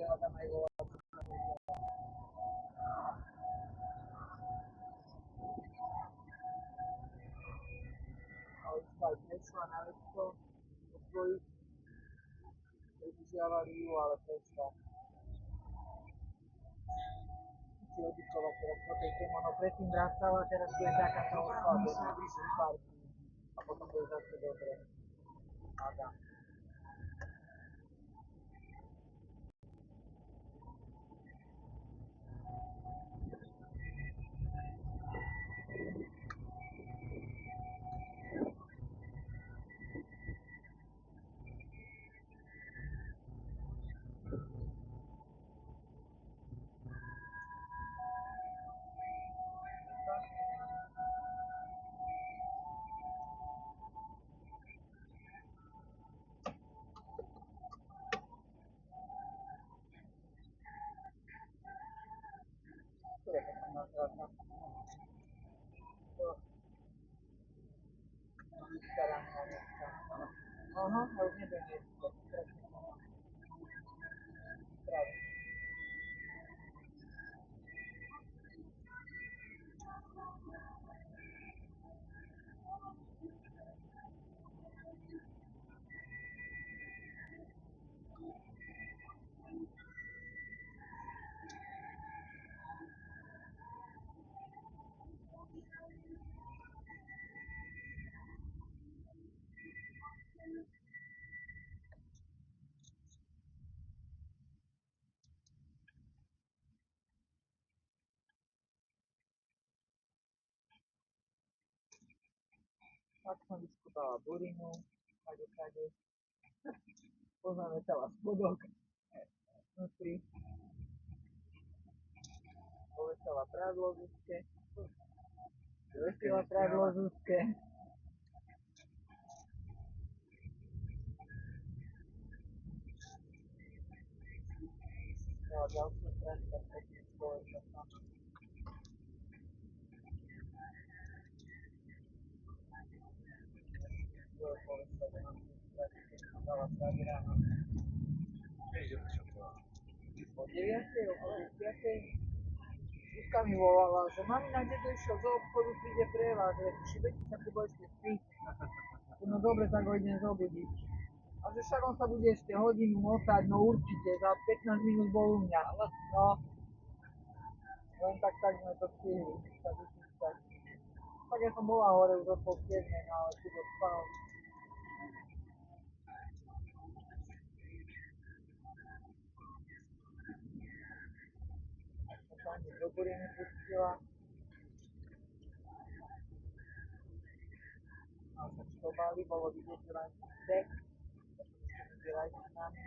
Ale aj prešla na letko po svojich, predržiavali ju, ale prešla. Si odišla teraz po tej téme, ono predtým vracala, teraz bude takáto oslabená pár dní a potom bude zase dobre. Hádam. Ktoré potom nás vrátna? To vystaráme dneska. Aha, ja už nebudem jesť. Práve. Tak som vyskúpala burinu, kade. Pozametala spodok vnútri. Povesela prádlo Zuzke. Vesela prádlo Zuzke. Dala ďalšiu prácu, tak pekne povesela. Dala práve ráno. O 9, okolo 10. Zuzka mi volala, že mamina, kde to išiel do obchodu, príde pre vás, že šibeti sa Kubo ešte spí. No dobre, tak ho idem zobudiť. A že však on sa bude ešte hodinu motať, no určite, za 15 minút bol u mňa. No, len tak sme to stihli, sa vypísať. Tak ja som bola hore už od pol 7, no ale Kubo spal. Som sa ani do buriny pustila. A sa čobali, bolo vidieť, že len dech. Medzi rajčinami.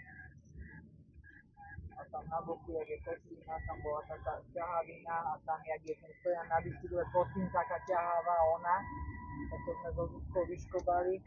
A tam na boku, jak je kotlina, tam bola taká ťahavina a tam, jak je ten stojan na bicykle, pod tým taká ťahavá ona. Tak to sme so Zuzkou vyškobali.